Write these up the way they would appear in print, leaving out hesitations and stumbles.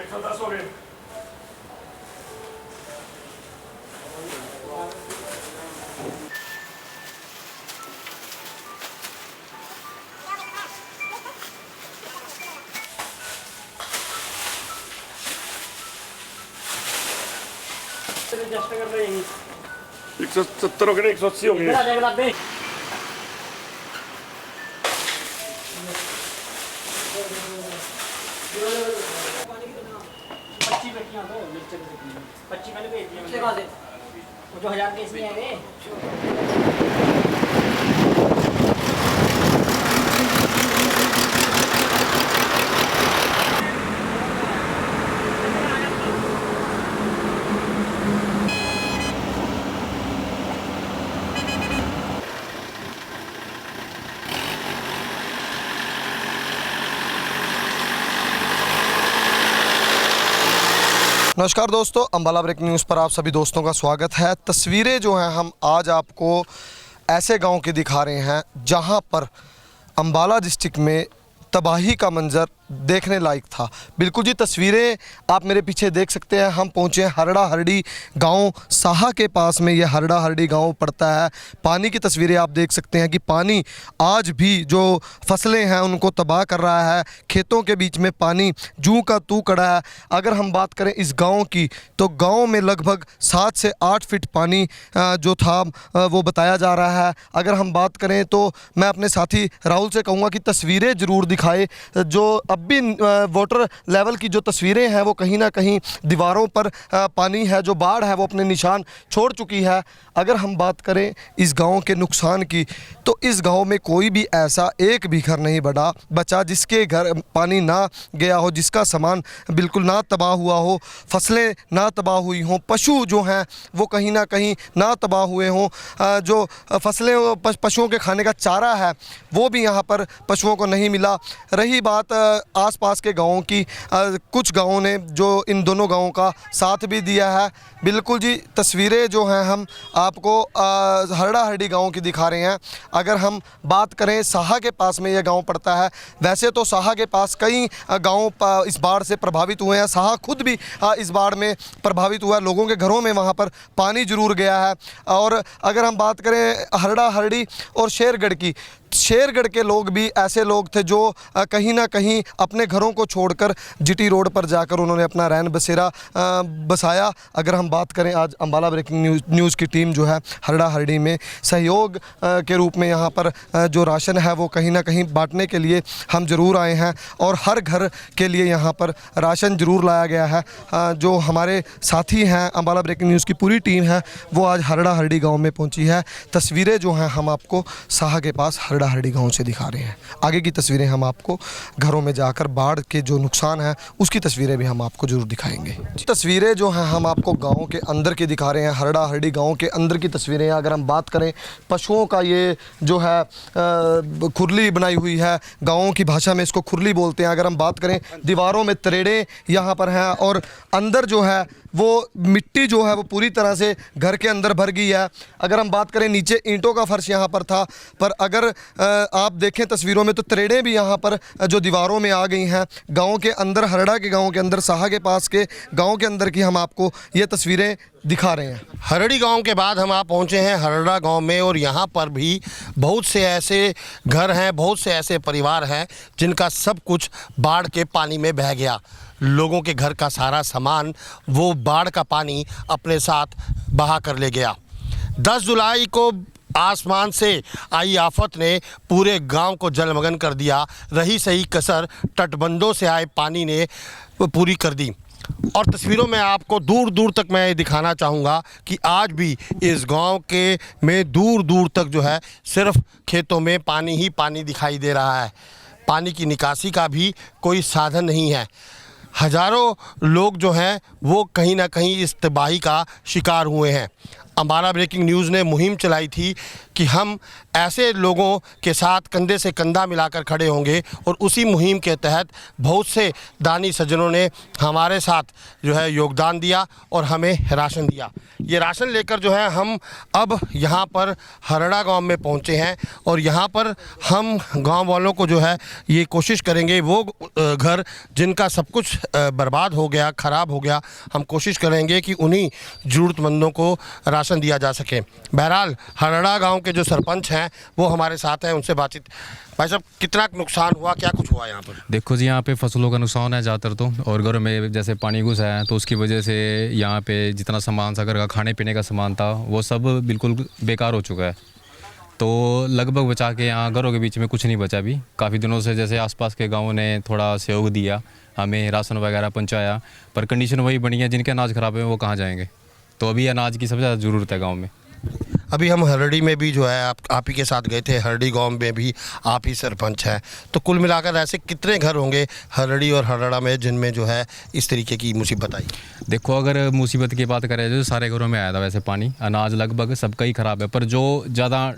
110 हो गए। एडजस्ट कर लो यही 170 हो गए, 180 हो गए। इधर आ जाएगा बे। पच्चीस बेटियां दो मिर्च 25 मैंने भेज दिया। वो जो 1000 के इसमें आएंगे। नमस्कार दोस्तों, अम्बाला ब्रेकिंग न्यूज़ पर आप सभी दोस्तों का स्वागत है। तस्वीरें जो हैं हम आज आपको ऐसे गांव के दिखा रहे हैं जहां पर अम्बाला डिस्ट्रिक्ट में तबाही का मंजर देखने लायक था। बिल्कुल जी, तस्वीरें आप मेरे पीछे देख सकते हैं। हम पहुंचे हैं हरड़ा हरडी गांव, साहा के पास में ये हरड़ा हरडी गांव पड़ता है। पानी की तस्वीरें आप देख सकते हैं कि पानी आज भी जो फसलें हैं उनको तबाह कर रहा है। खेतों के बीच में पानी जूं का तू कड़ा है। अगर हम बात करें इस गाँव की तो गाँव में लगभग 7 से 8 फीट पानी जो था वो बताया जा रहा है। अगर हम बात करें तो मैं अपने साथी राहुल से कहूँगा कि तस्वीरें ज़रूर दिखाए। जो अब भी वाटर लेवल की जो तस्वीरें हैं वो कहीं ना कहीं दीवारों पर पानी है, जो बाढ़ है वो अपने निशान छोड़ चुकी है। अगर हम बात करें इस गांव के नुकसान की तो इस गांव में कोई भी ऐसा एक भी घर नहीं बचा जिसके घर पानी ना गया हो, जिसका सामान बिल्कुल ना तबाह हुआ हो, फसलें ना तबाह हुई हों, पशु जो हैं वो कहीं ना कहीं ना तबाह हुए हों। जो फसलें पशुओं के खाने का चारा है वो भी यहाँ पर पशुओं को नहीं मिला। रही बात आसपास के गाँवों की, कुछ गाँवों ने जो इन दोनों गाँवों का साथ भी दिया है। बिल्कुल जी, तस्वीरें जो हैं हम आपको हरड़ा हरडी गाँव की दिखा रहे हैं। अगर हम बात करें साहा के पास में यह गाँव पड़ता है। वैसे तो साहा के पास कई गाँव इस बाढ़ से प्रभावित हुए हैं। साहा खुद भी इस बाढ़ में प्रभावित हुआ है। लोगों के घरों में वहाँ पर पानी जरूर गया है। और अगर हम बात करें हरड़ा हरडी और शेरगढ़ की, शेरगढ़ के लोग भी ऐसे लोग थे जो कहीं ना कहीं अपने घरों को छोड़कर जीटी रोड पर जाकर उन्होंने अपना रैन बसेरा बसाया। अगर हम बात करें आज अम्बाला ब्रेकिंग न्यूज़ की टीम जो है हरड़ा हरडी में सहयोग के रूप में यहाँ पर जो राशन है वो कहीं ना कहीं बांटने के लिए हम ज़रूर आए हैं और हर घर के लिए यहाँ पर राशन ज़रूर लाया गया है। जो हमारे साथी हैं, अम्बाला ब्रेकिंग न्यूज़ की पूरी टीम है वो आज हरड़ा हरडी गाँव में पहुँची है। तस्वीरें जो हैं हम आपको साहा के पास हरड़ा हरडी गाँव से दिखा रहे हैं। आगे की तस्वीरें हम आपको घरों में जाकर बाढ़ के जो नुकसान है उसकी तस्वीरें भी हम आपको जरूर दिखाएंगे। तस्वीरें जो हैं हम आपको गाँव के अंदर की दिखा रहे हैं। हरड़ा हरडी गाँव के अंदर की तस्वीरें। अगर हम बात करें पशुओं का, ये जो है खुरली बनाई हुई है, गाँवों की भाषा में इसको खुरली बोलते हैं। अगर हम बात करें दीवारों में तरेड़े यहाँ पर हैं और अंदर जो है वो मिट्टी जो है वो पूरी तरह से घर के अंदर भर गई है। अगर हम बात करें नीचे ईंटों का फर्श यहाँ पर था, पर अगर आप देखें तस्वीरों में तो तरेड़ें भी यहाँ पर जो दीवारों में आ गई हैं। गांव के अंदर, हरड़ा के गांव के अंदर, साहा के पास के गांव के अंदर की हम आपको ये तस्वीरें दिखा रहे हैं। हरड़ी गांव के बाद हम आप पहुंचे हैं हरड़ा गांव में और यहाँ पर भी बहुत से ऐसे घर हैं, बहुत से ऐसे परिवार हैं जिनका सब कुछ बाढ़ के पानी में बह गया। लोगों के घर का सारा सामान वो बाढ़ का पानी अपने साथ बहा कर ले गया। 10 जुलाई को आसमान से आई आफत ने पूरे गांव को जलमग्न कर दिया। रही सही कसर तटबंधों से आए पानी ने पूरी कर दी। और तस्वीरों में आपको दूर दूर तक मैं दिखाना चाहूँगा कि आज भी इस गांव के में दूर दूर तक जो है सिर्फ खेतों में पानी ही पानी दिखाई दे रहा है। पानी की निकासी का भी कोई साधन नहीं है। हज़ारों लोग जो हैं वो कहीं ना कहीं इस तबाही का शिकार हुए हैं। अम्बाला ब्रेकिंग न्यूज़ ने मुहिम चलाई थी कि हम ऐसे लोगों के साथ कंधे से कंधा मिलाकर खड़े होंगे। और उसी मुहिम के तहत बहुत से दानी सज्जनों ने हमारे साथ जो है योगदान दिया और हमें राशन दिया। ये राशन लेकर जो है हम अब यहाँ पर हरड़ा गांव में पहुँचे हैं और यहाँ पर हम गांव वालों को जो है ये कोशिश करेंगे, वो घर जिनका सब कुछ बर्बाद हो गया, ख़राब हो गया, हम कोशिश करेंगे कि उन्हीं ज़रूरतमंदों को राशन दिया जा सके। बहरहाल हरड़ा गांव के जो सरपंच हैं वो हमारे साथ हैं, उनसे बातचीत। भाई साहब, कितना नुकसान हुआ, क्या कुछ हुआ यहाँ पर? देखो जी, यहाँ पे फसलों का नुकसान है ज़्यादातर तो, और घरों में जैसे पानी घुसा है तो उसकी वजह से यहाँ पे जितना सामान सा घर का खाने पीने का सामान था वो सब बिल्कुल बेकार हो चुका है। तो लगभग बचा के यहाँ घरों के बीच में कुछ नहीं बचा अभी। काफ़ी दिनों से जैसे आसपास के गाँवों ने थोड़ा सहयोग दिया, हमें राशन वगैरह पहुँचाया, पर कंडीशन वही बनी है, जिनके अनाज ख़राब है वो कहाँ जाएंगे। तो अभी अनाज की सबसे ज़्यादा ज़रूरत है गाँव में। अभी हम हरड़ी में भी जो है आप ही के साथ गए थे, हरड़ी गांव में भी आप ही सरपंच हैं। तो कुल मिलाकर ऐसे कितने घर होंगे हरड़ी और हरड़ा में जिनमें जो है इस तरीके की मुसीबत आई? देखो, अगर मुसीबत की बात करें तो सारे घरों में आया था वैसे पानी, अनाज लगभग सबका ही ख़राब है। पर जो ज़्यादा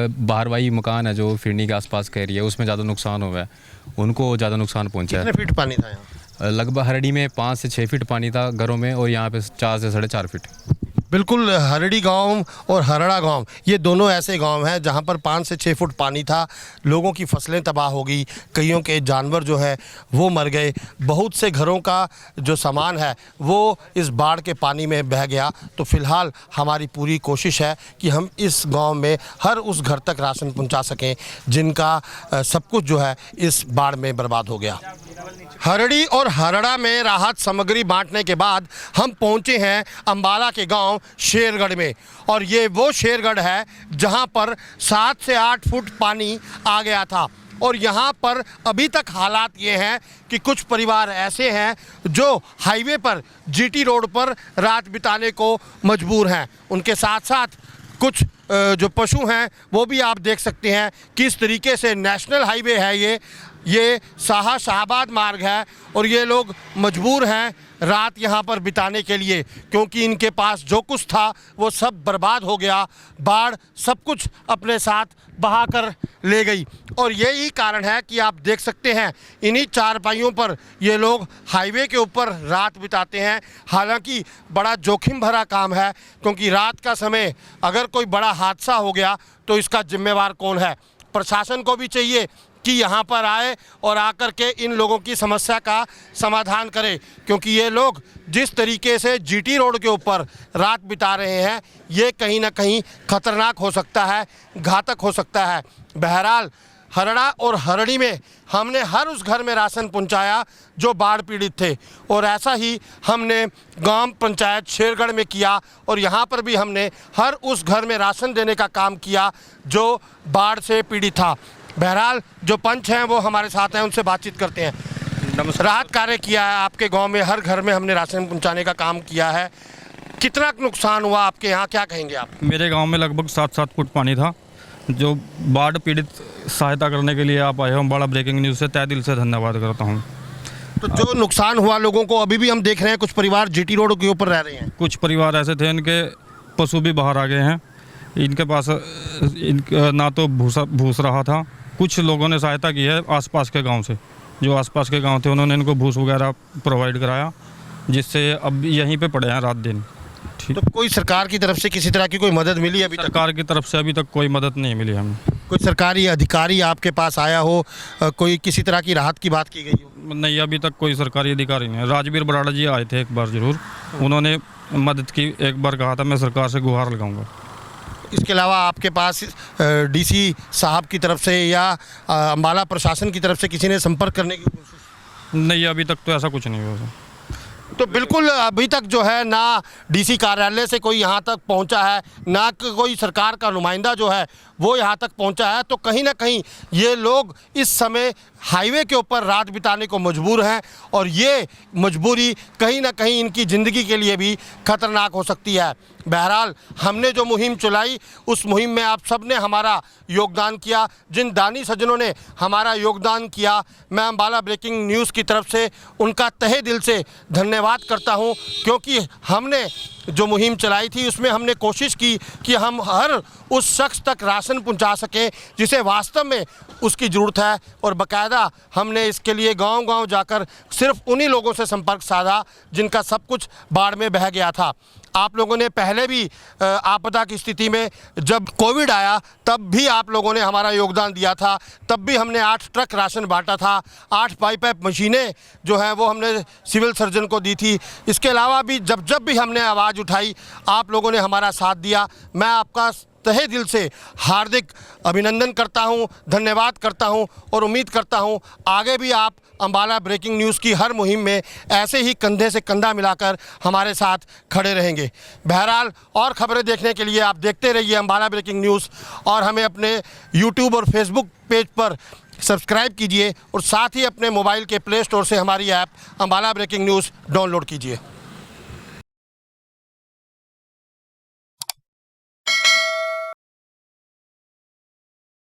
बाहरवाही मकान है जो फिरनी के आसपास का एरिया है उसमें ज़्यादा नुकसान हुआ है, उनको ज़्यादा नुकसान पहुँचा है। कितने फीट पानी था यहाँ? लगभग हरड़ी में 5 से 6 फीट पानी था घरों में, और यहाँ पे 4 से 4.5 फीट। बिल्कुल, हरड़ी गांव और हरड़ा गांव ये दोनों ऐसे गांव हैं जहां पर 5 से 6 फुट पानी था। लोगों की फसलें तबाह हो गई, कईयों के जानवर जो है वो मर गए, बहुत से घरों का जो सामान है वो इस बाढ़ के पानी में बह गया। तो फ़िलहाल हमारी पूरी कोशिश है कि हम इस गांव में हर उस घर तक राशन पहुंचा सकें जिनका सब कुछ जो है इस बाढ़ में बर्बाद हो गया। हरड़ी और हरड़ा में राहत सामग्री बांटने के बाद हम पहुंचे हैं अंबाला के गांव शेरगढ़ में, और ये वो शेरगढ़ है जहां पर 7 से 8 फुट पानी आ गया था। और यहाँ पर अभी तक हालात ये हैं कि कुछ परिवार ऐसे हैं जो हाईवे पर जीटी रोड पर रात बिताने को मजबूर हैं। उनके साथ साथ कुछ जो पशु हैं वो भी आप देख सकते हैं किस तरीके से नेशनल हाईवे है ये शाहबाद मार्ग है, और ये लोग मजबूर हैं रात यहाँ पर बिताने के लिए, क्योंकि इनके पास जो कुछ था वो सब बर्बाद हो गया। बाढ़ सब कुछ अपने साथ बहा कर ले गई, और यही कारण है कि आप देख सकते हैं इन्हीं चारपाइयों पर ये लोग हाईवे के ऊपर रात बिताते हैं। हालांकि बड़ा जोखिम भरा काम है, क्योंकि रात का समय अगर कोई बड़ा हादसा हो गया तो इसका जिम्मेवार कौन है? प्रशासन को भी चाहिए कि यहाँ पर आए और आकर के इन लोगों की समस्या का समाधान करे, क्योंकि ये लोग जिस तरीके से जीटी रोड के ऊपर रात बिता रहे हैं ये कहीं ना कहीं खतरनाक हो सकता है, घातक हो सकता है। बहरहाल हरड़ा और हरड़ी में हमने हर उस घर में राशन पहुंचाया जो बाढ़ पीड़ित थे, और ऐसा ही हमने ग्राम पंचायत शेरगढ़ में किया, और यहाँ पर भी हमने हर उस घर में राशन देने का काम किया जो बाढ़ से पीड़ित था। बहरहाल जो पंच हैं वो हमारे साथ हैं, उनसे बातचीत करते हैं। नमस्कार। राहत कार्य किया है आपके गांव में, हर घर में हमने राशन पहुंचाने का काम किया है। कितना नुकसान हुआ आपके यहाँ, क्या कहेंगे आप? मेरे गांव में लगभग 7 फुट पानी था। जो बाढ़ पीड़ित सहायता करने के लिए आप आए हो, बड़ा ब्रेकिंग न्यूज़ से तहे दिल से धन्यवाद करता हूँ। तो जो नुकसान हुआ लोगों को, अभी भी हम देख रहे हैं कुछ परिवार जीटी रोड के ऊपर रह रहे हैं। कुछ परिवार ऐसे थे इनके पशु भी बाहर आ गए हैं, इनके पास ना तो भूस रहा था। कुछ लोगों ने सहायता की है आसपास के गांव से, जो आसपास के गांव थे उन्होंने इनको भूस वगैरह प्रोवाइड कराया, जिससे अब यहीं पे पड़े हैं रात दिन। तो कोई सरकार की तरफ से किसी तरह की कोई मदद मिली अभी तक? सरकार की तरफ से अभी तक कोई मदद नहीं मिली हमें। कोई सरकारी अधिकारी आपके पास आया हो, कोई किसी तरह की राहत की बात की गई हो? नहीं, अभी तक कोई सरकारी अधिकारी नहीं है। राजवीर बराड़ा जी आए थे एक बार ज़रूर, उन्होंने मदद की, एक बार कहा था मैं सरकार से गुहार लगाऊंगा। इसके अलावा आपके पास डीसी साहब की तरफ से या अंबाला प्रशासन की तरफ से किसी ने संपर्क करने की कोशिश? नहीं, अभी तक तो ऐसा कुछ नहीं हुआ। तो बिल्कुल अभी तक जो है ना डीसी कार्यालय से कोई यहाँ तक पहुँचा है, ना कोई सरकार का नुमाइंदा जो है वो यहाँ तक पहुँचा है। तो कहीं ना कहीं ये लोग इस समय हाईवे के ऊपर रात बिताने को मजबूर हैं, और ये मजबूरी कहीं ना कहीं इनकी ज़िंदगी के लिए भी खतरनाक हो सकती है। बहरहाल हमने जो मुहिम चलाई उस मुहिम में आप सब ने हमारा योगदान किया। जिन दानी सज्जनों ने हमारा योगदान किया, मैं अंबाला ब्रेकिंग न्यूज़ की तरफ से उनका तहे दिल से धन्यवाद करता हूं, क्योंकि हमने जो मुहिम चलाई थी उसमें हमने कोशिश की कि हम हर उस शख्स तक राशन पहुंचा सकें जिसे वास्तव में उसकी ज़रूरत है, और बाकायदा हमने इसके लिए गांव-गांव जाकर सिर्फ उन्हीं लोगों से संपर्क साधा जिनका सब कुछ बाढ़ में बह गया था। आप लोगों ने पहले भी आपदा की स्थिति में जब कोविड आया तब भी आप लोगों ने हमारा योगदान दिया था, तब भी हमने 8 ट्रक राशन बांटा था, 8 पाइप मशीनें जो है वो हमने सिविल सर्जन को दी थी। इसके अलावा भी जब भी हमने आवाज़ उठाई आप लोगों ने हमारा साथ दिया। मैं आपका तहे दिल से हार्दिक अभिनंदन करता हूं, धन्यवाद करता हूं और उम्मीद करता हूं आगे भी आप अंबाला ब्रेकिंग न्यूज़ की हर मुहिम में ऐसे ही कंधे से कंधा मिलाकर हमारे साथ खड़े रहेंगे। बहरहाल और ख़बरें देखने के लिए आप देखते रहिए अंबाला ब्रेकिंग न्यूज़, और हमें अपने यूट्यूब और फेसबुक पेज पर सब्सक्राइब कीजिए और साथ ही अपने मोबाइल के प्ले स्टोर से हमारी app Ambala breaking news download कीजिए।